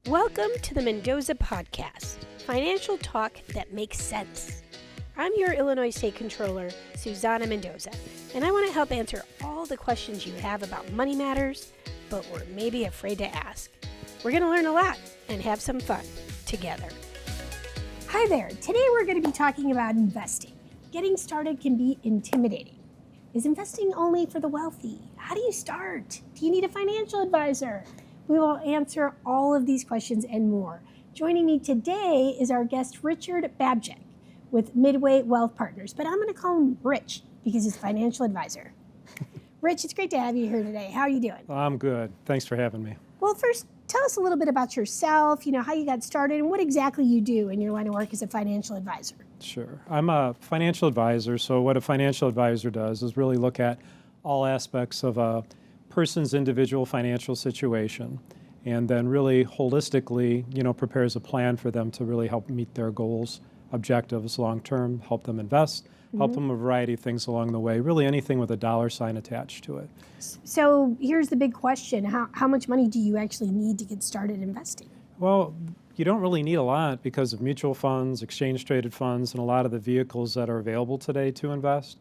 Welcome to the Mendoza Podcast, financial talk that makes sense. I'm your Illinois State Controller, Susanna Mendoza, and I want to help answer all the questions you have about money matters, but we're maybe afraid to ask. We're going to learn a lot and have some fun together. Hi there. Today we're going to be talking about investing. Getting started can be intimidating. Is investing only for the wealthy? How do you start? Do you need a financial advisor? We will answer all of these questions and more. Joining me today is our guest, Richard Babjak, with Midway Wealth Partners, but I'm going to call him Rich because he's financial advisor. Rich, it's great to have you here today. How are you doing? I'm good. Thanks for having me. Well, first, tell us a little bit about yourself, how you got started and what exactly you do in your line of work as a financial advisor. Sure. I'm a financial advisor, so what a financial advisor does is really look at all aspects of a person's individual financial situation and then really holistically, prepares a plan for them to really help meet their goals, objectives long-term, help them invest, help them a variety of things along the way, really anything with a dollar sign attached to it. So here's the big question. How much money do you actually need to get started investing? Well, you don't really need a lot because of mutual funds, exchange-traded funds, and a lot of the vehicles that are available today to invest.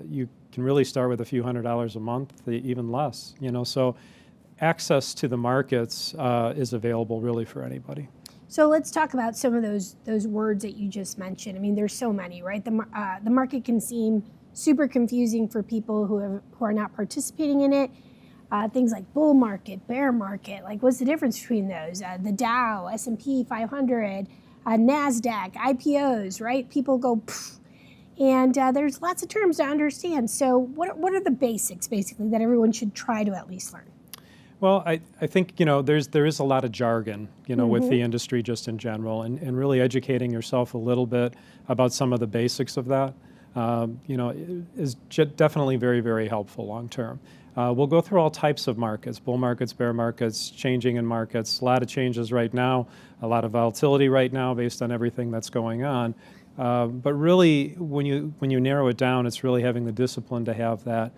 You can really start with a few $100s a month, even less. So access to the markets is available really for anybody. So let's talk about some of those words that you just mentioned. I mean, there's so many, right? The market can seem super confusing for people who are not participating in it. Things like bull market, bear market, like what's the difference between those? The Dow, S&P 500, NASDAQ, IPOs, right? People go, pfft. And there's lots of terms to understand. So what are the basics, basically, that everyone should try to at least learn? Well, I think, there is a lot of jargon, with the industry just in general, and really educating yourself a little bit about some of the basics of that, is definitely very, very helpful long term. We'll go through all types of markets, bull markets, bear markets, changing in markets, a lot of changes right now, a lot of volatility right now based on everything that's going on. But really, when you narrow it down, it's really having the discipline to have that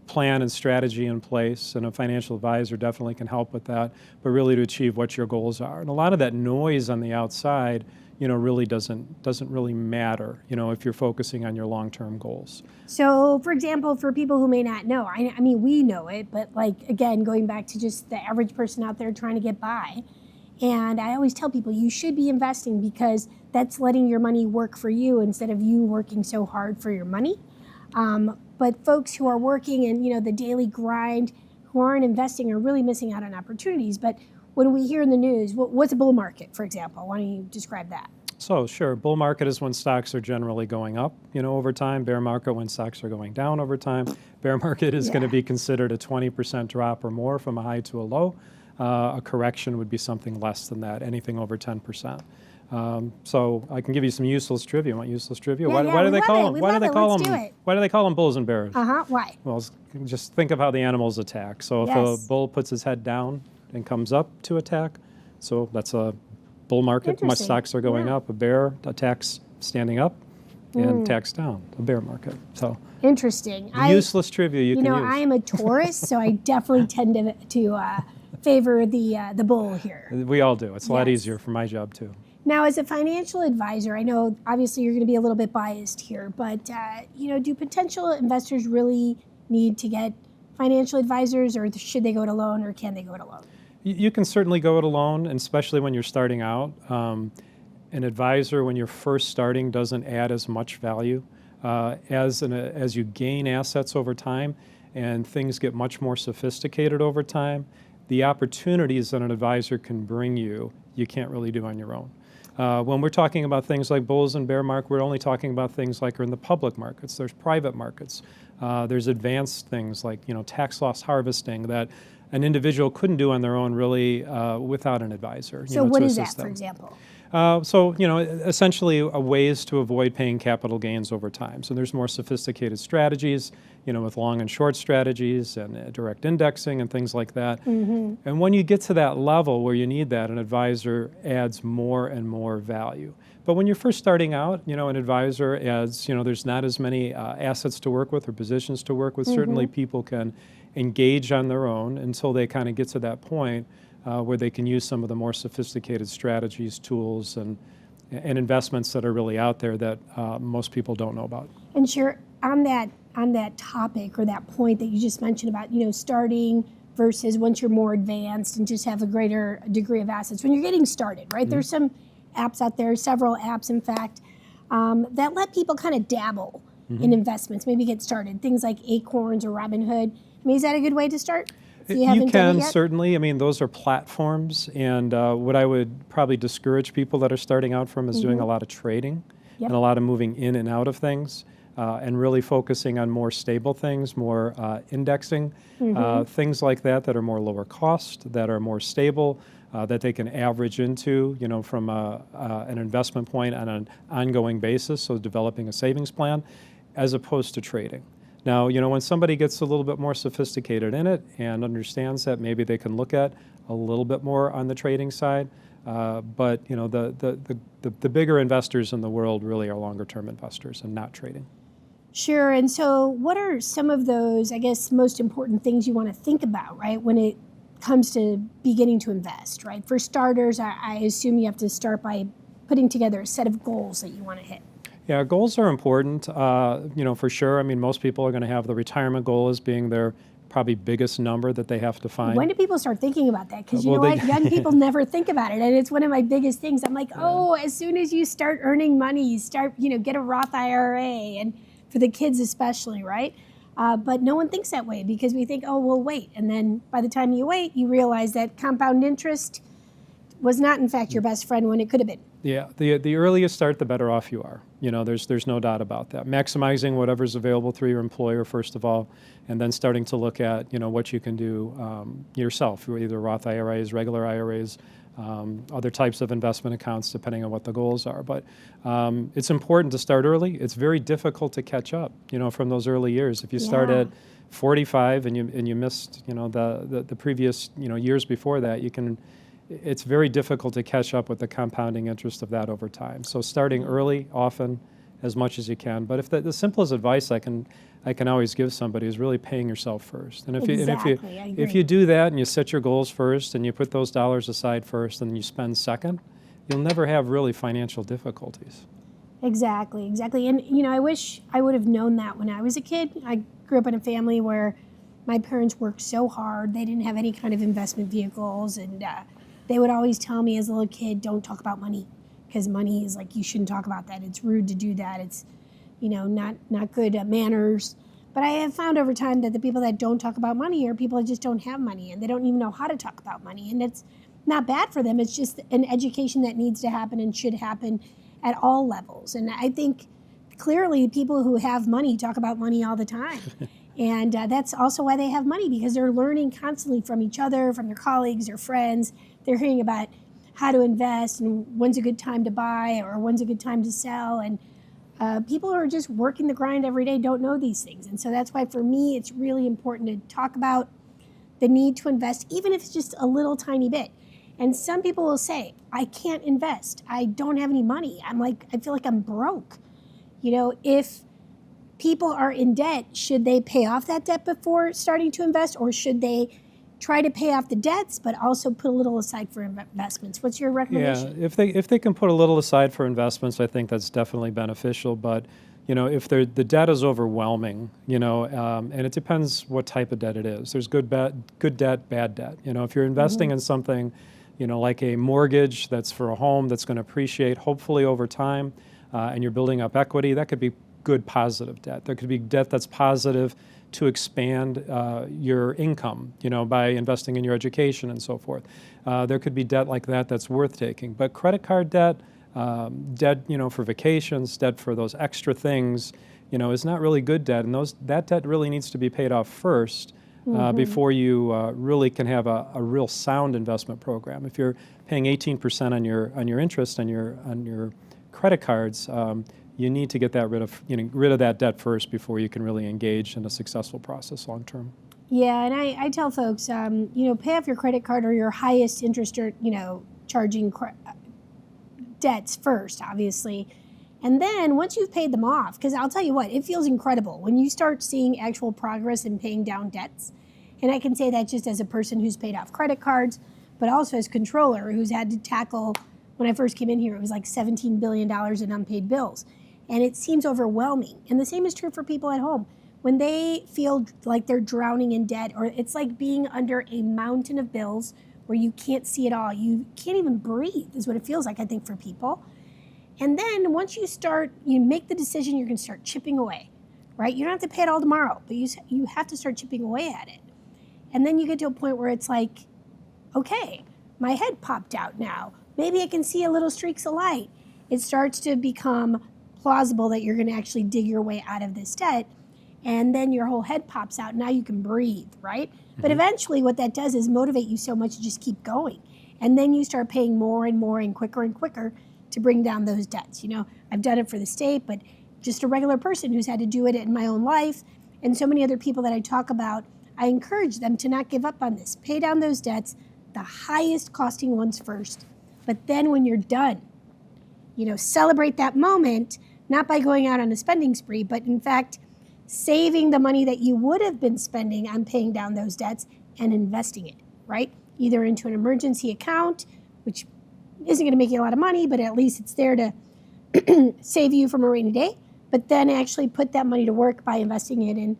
plan and strategy in place, and a financial advisor definitely can help with that, but really to achieve what your goals are. And a lot of that noise on the outside, really doesn't really matter, if you're focusing on your long-term goals. So, for example, for people who may not know, I mean, we know it, but again, going back to just the average person out there trying to get by, and I always tell people you should be investing because that's letting your money work for you instead of you working so hard for your money. But folks who are working in, the daily grind, who aren't investing are really missing out on opportunities. But when we hear in the news, what's a bull market, for example? Why don't you describe that? So sure, bull market is when stocks are generally going up, over time. Bear market when stocks are going down over time. Bear market is going to be considered a 20% drop or more from a high to a low. A correction would be something less than that, anything over 10%. So I can give you some useless trivia. Want useless trivia? Why do they call them bulls and bears? Why? Well, just think of how the animals attack. So if a bull puts his head down and comes up to attack, so that's a bull market. My stocks are going up. A bear attacks standing up and attacks down. A bear market. So interesting. Useless trivia you can use. I am a Taurus, so I definitely tend to favor the bull here. We all do. It's a lot easier for my job too. Now, as a financial advisor, I know obviously you're going to be a little bit biased here, but do potential investors really need to get financial advisors, or should they go it alone, or can they go it alone? You can certainly go it alone, and especially when you're starting out. An advisor, when you're first starting, doesn't add as much value. As you gain assets over time and things get much more sophisticated over time, the opportunities that an advisor can bring you can't really do on your own. When we're talking about things like bulls and bear market, we're only talking about things like are in the public markets. There's private markets. There's advanced things like tax loss harvesting that an individual couldn't do on their own really without an advisor. So what is that, for example? Essentially ways to avoid paying capital gains over time. So there's more sophisticated strategies, with long and short strategies and direct indexing and things like that. And when you get to that level where you need that, an advisor adds more and more value. But when you're first starting out, an advisor adds, there's not as many assets to work with or positions to work with. Certainly people can engage on their own until they kind of get to that point where they can use some of the more sophisticated strategies, tools, and investments that are really out there that most people don't know about. And sure, on that topic or that point that you just mentioned about, starting versus once you're more advanced and just have a greater degree of assets. When you're getting started, right? Mm-hmm. There's some apps out there, several apps, in fact, that let people kind of dabble mm-hmm. in investments, maybe get started. Things like Acorns or Robinhood. I mean, is that a good way to start? You can, certainly. I mean, those are platforms. And what I would probably discourage people that are starting out from is mm-hmm. doing a lot of trading yep. and a lot of moving in and out of things. And really focusing on more stable things, more indexing, mm-hmm. Things like that are more lower cost, that are more stable, that they can average into, from an investment point on an ongoing basis, so developing a savings plan, as opposed to trading. Now, when somebody gets a little bit more sophisticated in it and understands that, maybe they can look at a little bit more on the trading side. But the bigger investors in the world really are longer-term investors and not trading. Sure. And so what are some of those, I guess, most important things you want to think about, right, when it comes to beginning to invest, right? For starters, I assume you have to start by putting together a set of goals that you want to hit. Yeah, goals are important, for sure. I mean, most people are going to have the retirement goal as being their probably biggest number that they have to find. When do people start thinking about that? Because what? Young people never think about it. And it's one of my biggest things. I'm like, as soon as you start earning money, you start, get a Roth IRA, and for the kids especially, right? But no one thinks that way because we think, we'll wait. And then by the time you wait, you realize that compound interest was not, in fact, your best friend when it could have been. Yeah, the earlier you start, the better off you are. There's no doubt about that. Maximizing whatever's available through your employer, first of all, and then starting to look at, what you can do yourself, either Roth IRAs, regular IRAs, other types of investment accounts, depending on what the goals are. But it's important to start early. It's very difficult to catch up, from those early years. If you start at 45 and you missed, the previous, years before that, it's very difficult to catch up with the compounding interest of that over time. So starting early, often, as much as you can. But if the simplest advice I can always give somebody is really paying yourself first. And if you do that and you set your goals first and you put those dollars aside first and you spend second, you'll never have really financial difficulties. Exactly. And I wish I would have known that when I was a kid. I grew up in a family where my parents worked so hard. They didn't have any kind of investment vehicles, and they would always tell me as a little kid, don't talk about money, because money is like, you shouldn't talk about that. It's rude to do that. It's, not good manners. But I have found over time that the people that don't talk about money are people that just don't have money, and they don't even know how to talk about money. And it's not bad for them. It's just an education that needs to happen and should happen at all levels. And I think clearly people who have money talk about money all the time. And that's also why they have money, because they're learning constantly from each other, from their colleagues, their friends. They're hearing about how to invest and when's a good time to buy or when's a good time to sell. And people who are just working the grind every day don't know these things. And so that's why for me, it's really important to talk about the need to invest, even if it's just a little tiny bit. And some people will say, I can't invest. I don't have any money. I feel like I'm broke. If people are in debt, should they pay off that debt before starting to invest, or should they try to pay off the debts but also put a little aside for investments? What's your recommendation? Yeah, if they can put a little aside for investments, I think that's definitely beneficial. But if the debt is overwhelming, and it depends what type of debt it is. There's good debt, bad debt. If you're investing in something, like a mortgage that's for a home that's going to appreciate hopefully over time, and you're building up equity, that could be good positive debt. There could be debt that's positive to expand your income, by investing in your education and so forth. There could be debt like that that's worth taking. But credit card debt, debt, for vacations, debt for those extra things, is not really good debt. And that debt really needs to be paid off first before you really can have a real sound investment program. If you're paying 18% on your interest on your credit cards, you need to get that rid of that debt first before you can really engage in a successful process long term. Yeah, and I tell folks, pay off your credit card or your highest interest or charging debts first, obviously, and then once you've paid them off, because I'll tell you what, it feels incredible when you start seeing actual progress in paying down debts. And I can say that just as a person who's paid off credit cards, but also as controller who's had to tackle, when I first came in here, it was like $17 billion in unpaid bills. And it seems overwhelming. And the same is true for people at home. When they feel like they're drowning in debt, or it's like being under a mountain of bills where you can't see it all. You can't even breathe is what it feels like, I think, for people. And then once you make the decision, you're going to start chipping away, right? You don't have to pay it all tomorrow, but you have to start chipping away at it. And then you get to a point where it's like, okay, my head popped out now. Maybe I can see a little streaks of light. It starts to become plausible that you're going to actually dig your way out of this debt. And then your whole head pops out. Now you can breathe, right? But eventually what that does is motivate you so much to just keep going. And then you start paying more and more and quicker to bring down those debts. I've done it for the state, but just a regular person who's had to do it in my own life. And so many other people that I talk about, I encourage them to not give up on this. Pay down those debts, the highest costing ones first. But then when you're done, celebrate that moment, not by going out on a spending spree, but in fact, saving the money that you would have been spending on paying down those debts and investing it, right? Either into an emergency account, which isn't going to make you a lot of money, but at least it's there to save you from a rainy day. But then actually put that money to work by investing it in,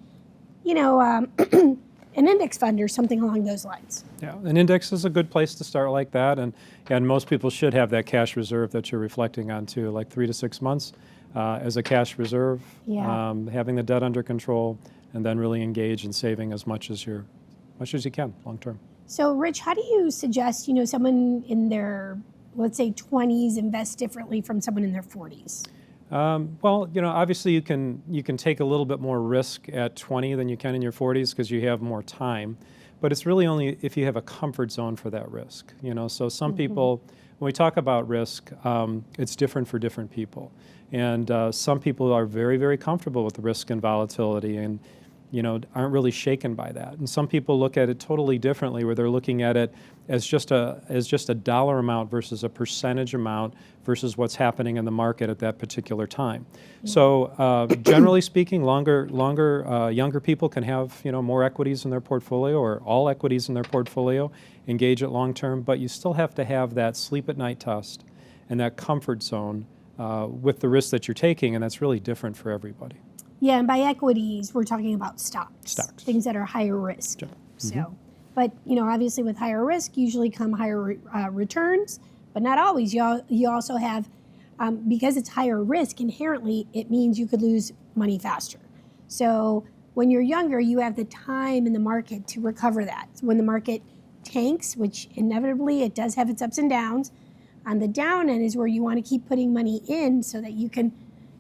an index fund or something along those lines. Yeah, an index is a good place to start like that, and most people should have that cash reserve that you're reflecting on too, like 3 to 6 months as a cash reserve, having the debt under control, and then really engage in saving as much as you can long term. So, Rich, how do you suggest someone in their, let's say, 20s invest differently from someone in their 40s? Well, obviously you can take a little bit more risk at 20 than you can in your 40s because you have more time, but it's really only if you have a comfort zone for that risk. So some people, when we talk about risk, it's different for different people, and some people are very, very comfortable with the risk and volatility, and aren't really shaken by that. And some people look at it totally differently, where they're looking at it as just a dollar amount versus a percentage amount versus what's happening in the market at that particular time. So generally speaking, younger people can have more equities in their portfolio or all equities in their portfolio, engage it long term, but you still have to have that sleep at night test and that comfort zone with the risk that you're taking, and that's really different for everybody. Yeah, and by equities, we're talking about stocks. Things that are higher risk. Sure. So, but obviously with higher risk usually come higher returns, but not always. You also have, because it's higher risk inherently, it means you could lose money faster. So when you're younger, you have the time in the market to recover that. So when the market tanks, which inevitably it does have its ups and downs, on the down end is where you want to keep putting money in so that you can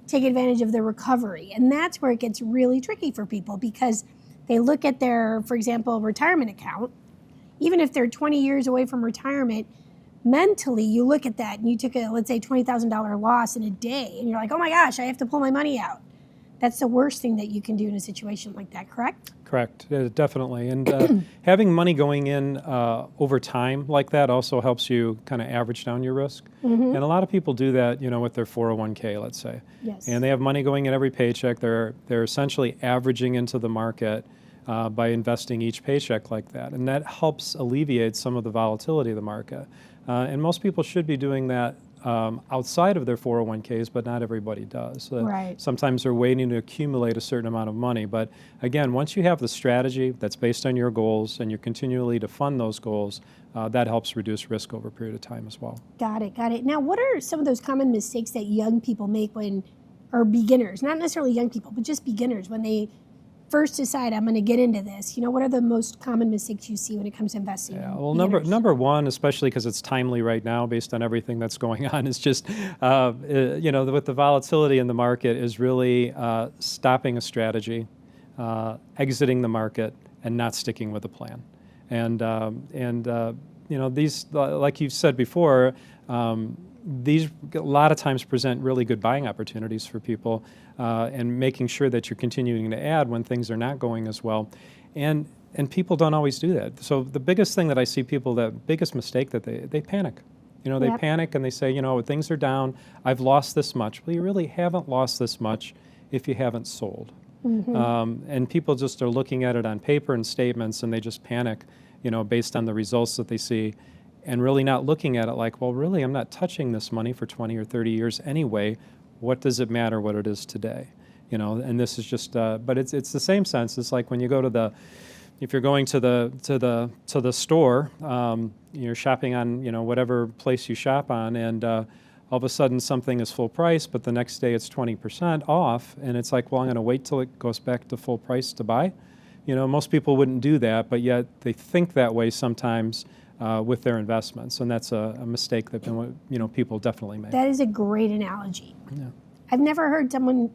take advantage of the recovery. And that's where it gets really tricky for people, because they look at their, for example, retirement account. Even if they're 20 years away from retirement, mentally you look at that and you took let's say $20,000 loss in a day, and you're like, oh my gosh, I have to pull my money out. That's the worst thing that you can do in a situation like that, correct? Correct, definitely. And having money going in over time like that also helps you kind of average down your risk. And a lot of people do that, with their 401k, let's say. Yes. And they have money going in every paycheck. They're essentially averaging into the market by investing each paycheck like that. And that helps alleviate some of the volatility of the market. And most people should be doing that outside of their 401ks, but not everybody does. Right. Sometimes they're waiting to accumulate a certain amount of money. But again, once you have the strategy that's based on your goals and you're continually to fund those goals, that helps reduce risk over a period of time as well. Got it. Now, what are some of those common mistakes that young people make or beginners, not necessarily young people, but just beginners, when they first decide I'm going to get into this? What are the most common mistakes you see when it comes to investing? Yeah, well, number one, especially because it's timely right now based on everything that's going on, is just, with the volatility in the market, is really stopping a strategy, exiting the market, and not sticking with a plan. And these, like you've said before, these a lot of times present really good buying opportunities for people, and making sure that you're continuing to add when things are not going as well. And people don't always do that. So the biggest thing that I see people, the biggest mistake that they panic. They panic and they say, things are down, I've lost this much. Well, you really haven't lost this much if you haven't sold. And people just are looking at it on paper and statements, and they just panic, based on the results that they see. and really not looking at it like, well, really, I'm not touching this money for 20 or 30 years anyway. What does it matter what it is today? And this is just, but it's the same sense. It's like when you go to if you're going to the store, you're shopping on, whatever place you shop on, and all of a sudden something is full price, but the next day it's 20% off, and it's like, well, I'm going to wait till it goes back to full price to buy. Most people wouldn't do that, but yet they think that way sometimes with their investments, and that's a mistake that people definitely make. That is a great analogy. Yeah. I've never heard someone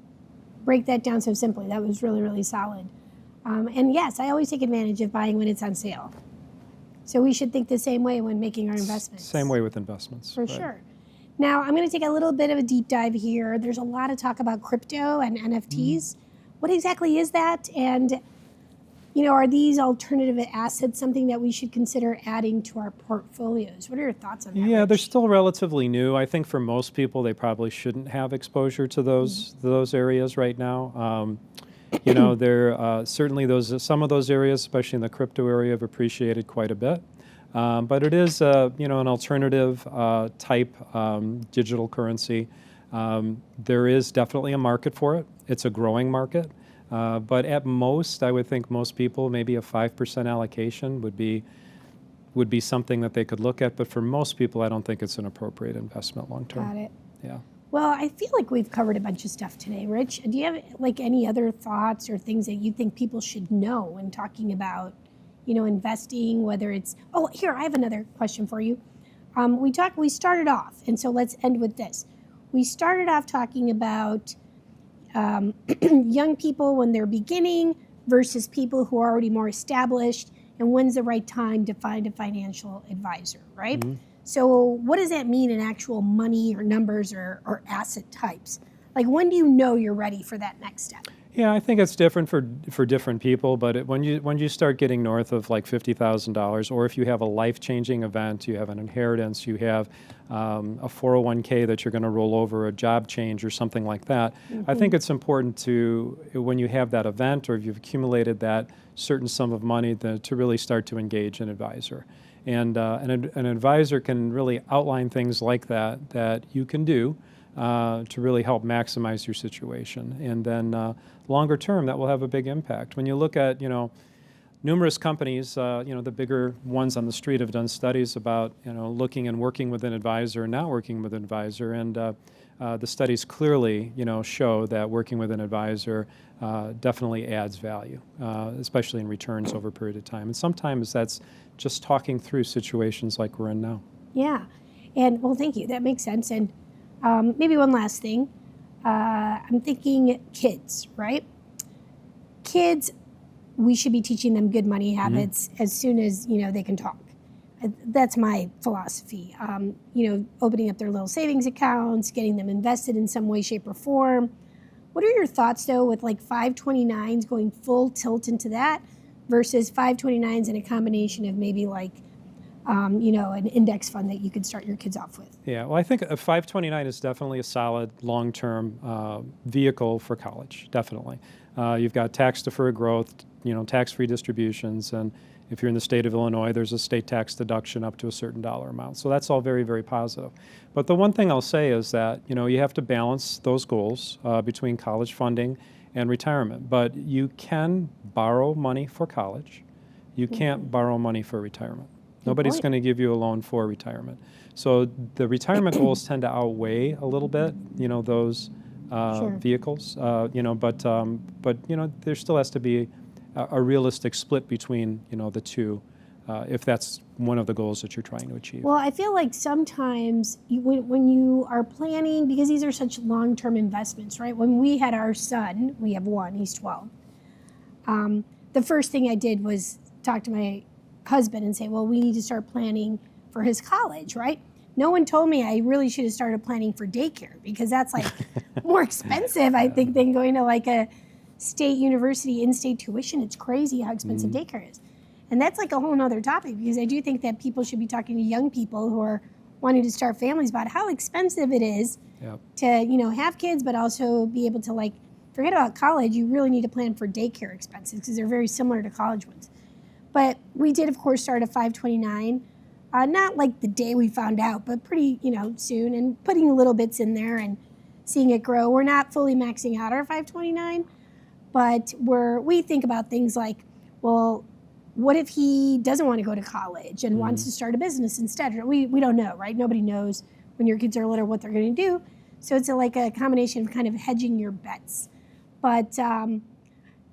break that down so simply. That was really, really solid. And yes, I always take advantage of buying when it's on sale. So we should think the same way when making our investments. Same way with investments. For sure. Now, I'm going to take a little bit of a deep dive here. There's a lot of talk about crypto and NFTs. What exactly is that? And, are these alternative assets something that we should consider adding to our portfolios? What are your thoughts on that? Yeah, Rich? they're still relatively new. I think for most people, they probably shouldn't have exposure to those areas right now. There certainly some of those areas, especially in the crypto area, have appreciated quite a bit. But it is, an alternative type digital currency. There is definitely a market for it. It's a growing market. But at most, I would think most people, maybe a 5% allocation would be something that they could look at. But for most people, I don't think it's an appropriate investment long term. Got it. Yeah. Well, I feel like we've covered a bunch of stuff today, Rich. Do you have any other thoughts or things that you think people should know when talking about, investing, whether it's, here, I have another question for you. We started off, and so let's end with this. We started off talking about young people when they're beginning versus people who are already more established, and when's the right time to find a financial advisor, right? Mm-hmm. So what does that mean in actual money or numbers or asset types? Like, when do you know you're ready for that next step? Yeah, I think it's different for different people, but when you start getting north of like $50,000, or if you have a life-changing event, you have an inheritance, you have a 401k that you're going to roll over, a job change or something like that, I think it's important to, when you have that event or if you've accumulated that certain sum of money, to really start to engage an advisor. And an advisor can really outline things like that you can do to really help maximize your situation. And then longer term, that will have a big impact. When you look at, numerous companies, the bigger ones on the street have done studies about, looking and working with an advisor and not working with an advisor. And the studies clearly, show that working with an advisor definitely adds value, especially in returns over a period of time. And sometimes that's just talking through situations like we're in now. Yeah. And, well, thank you. That makes sense. And maybe one last thing. I'm thinking kids, right? Kids, we should be teaching them good money habits as soon as, they can talk. That's my philosophy. Opening up their little savings accounts, getting them invested in some way, shape, or form. What are your thoughts, though, with like 529s going full tilt into that versus 529s and a combination of maybe like, an index fund that you could start your kids off with? Yeah, well, I think a 529 is definitely a solid long-term vehicle for college, definitely. You've got tax-deferred growth, tax-free distributions, and if you're in the state of Illinois, there's a state tax deduction up to a certain dollar amount. So that's all very, very positive. But the one thing I'll say is that, you have to balance those goals between college funding and retirement. But you can borrow money for college. You can't borrow money for retirement. Nobody's going to give you a loan for retirement. So the retirement goals tend to outweigh a little bit, those vehicles, but there still has to be a realistic split between, the two, if that's one of the goals that you're trying to achieve. Well, I feel like sometimes when you are planning, because these are such long-term investments, right? When we had our son, we have one, he's 12. The first thing I did was talk to my husband and say, well, we need to start planning for his college, right? No one told me I really should have started planning for daycare, because that's like more expensive, I think, than going to like a state university in-state tuition. It's crazy how expensive daycare is. And that's like a whole nother topic, because I do think that people should be talking to young people who are wanting to start families about how expensive it is to, have kids, but also be able to, like, forget about college. You really need to plan for daycare expenses because they're very similar to college ones. But we did, of course, start a 529. Not like the day we found out, but pretty, soon, and putting little bits in there and seeing it grow. We're not fully maxing out our 529, but we think about things like, well, what if he doesn't want to go to college and wants to start a business instead? We don't know, right? Nobody knows when your kids are little what they're going to do. So it's like a combination of kind of hedging your bets. But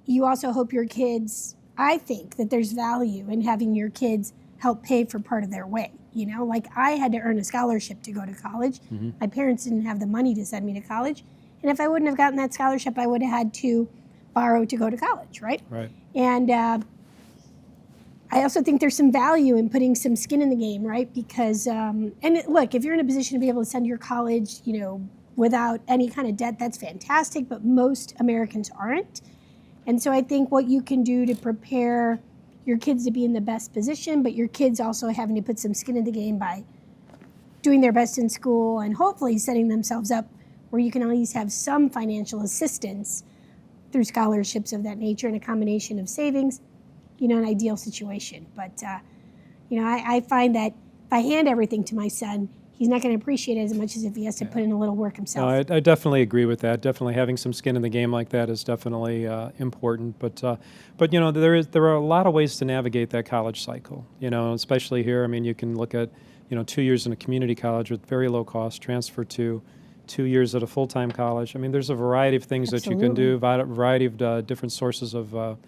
you also hope your kids, I think that there's value in having your kids help pay for part of their way. Like I had to earn a scholarship to go to college. My parents didn't have the money to send me to college. And if I wouldn't have gotten that scholarship, I would have had to borrow to go to college, right? Right. And I also think there's some value in putting some skin in the game, right? Because, look, if you're in a position to be able to send your college, without any kind of debt, that's fantastic, but most Americans aren't. And so I think what you can do to prepare your kids to be in the best position, but your kids also having to put some skin in the game by doing their best in school and hopefully setting themselves up where you can at least have some financial assistance through scholarships of that nature and a combination of savings, an ideal situation. But, I find that if I hand everything to my son, he's not going to appreciate it as much as if he has to put in a little work himself. No, I definitely agree with that. Definitely having some skin in the game like that is definitely important. But there are a lot of ways to navigate that college cycle. Especially here. I mean, you can look at 2 years in a community college with very low cost, transfer to 2 years at a full-time college. I mean, there's a variety of things that you can do, a variety of different sources of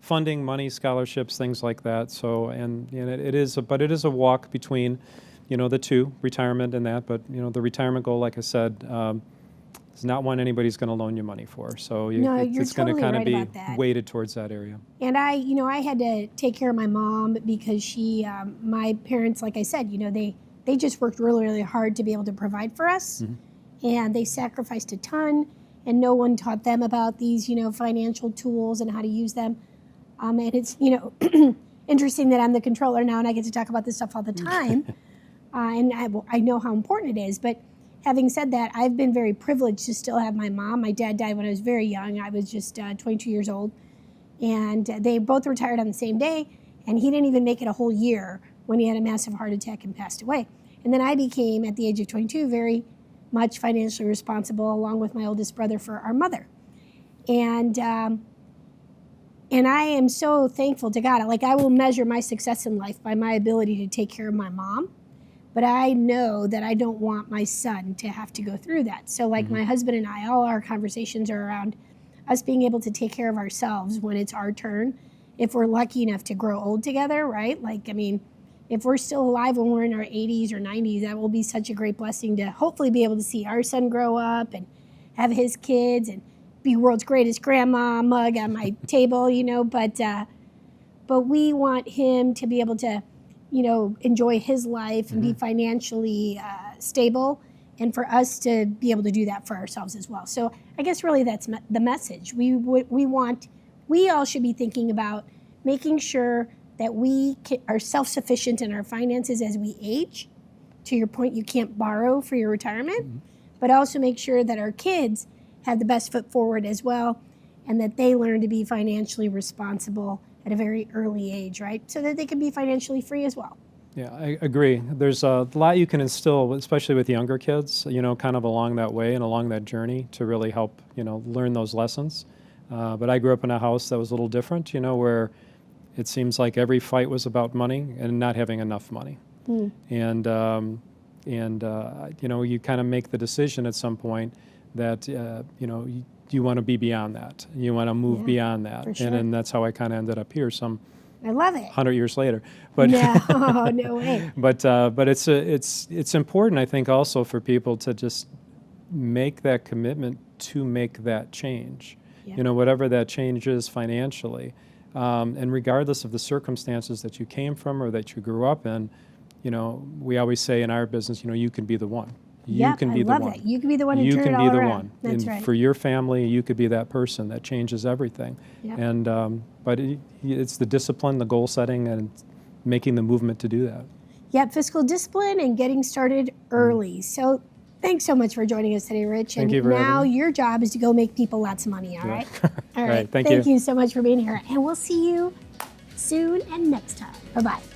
funding, money, scholarships, things like that. So, it is a walk between, the two, retirement and that. But the retirement goal, like I said, is not one anybody's going to loan you money for. So it's going to kind of be weighted towards that area. And I had to take care of my mom because my parents, like I said, they just worked really, really hard to be able to provide for us, and they sacrificed a ton. And no one taught them about these, financial tools and how to use them. And it's, interesting that I'm the controller now and I get to talk about this stuff all the time. And I know how important it is. But having said that, I've been very privileged to still have my mom. My dad died when I was very young. I was just 22 years old. And they both retired on the same day. And he didn't even make it a whole year when he had a massive heart attack and passed away. And then I became, at the age of 22, very much financially responsible, along with my oldest brother, for our mother. And I am so thankful to God. Like, I will measure my success in life by my ability to take care of my mom. But I know that I don't want my son to have to go through that. So like my husband and I, all our conversations are around us being able to take care of ourselves when it's our turn. If we're lucky enough to grow old together, right? Like, I mean, if we're still alive when we're in our 80s or 90s, that will be such a great blessing to hopefully be able to see our son grow up and have his kids and be world's greatest grandma mug on my table, but we want him to be able to, enjoy his life and be financially stable, and for us to be able to do that for ourselves as well. So I guess really that's the message. We all should be thinking about making sure that we are self-sufficient in our finances as we age. To your point, you can't borrow for your retirement, but also make sure that our kids have the best foot forward as well, and that they learn to be financially responsible at a very early age, right? So that they can be financially free as well. Yeah, I agree. There's a lot you can instill, especially with younger kids, kind of along that way and along that journey to really help, learn those lessons. But I grew up in a house that was a little different, where it seems like every fight was about money and not having enough money. And you kind of make the decision at some point that, you want to be beyond that. You want to move beyond that. Sure. And that's how I kind of ended up here I love it. 100 years later. But no way. But it's important, I think, also for people to just make that commitment to make that change. Yeah. Whatever that change is financially. And regardless of the circumstances that you came from or that you grew up in, we always say in our business, you can be the one. You can be the one. I love it. You can be the one who turn it all around. You can be the one. That's and right. for your family, you could be that person that changes everything. Yep. And but it's the discipline, the goal setting, and making the movement to do that. Yeah, fiscal discipline and getting started early. So thanks so much for joining us today, Rich. Thank you for now having me. your job is to go make people lots of money, all right? All right. Thank you so much for being here. And we'll see you soon and next time. Bye-bye.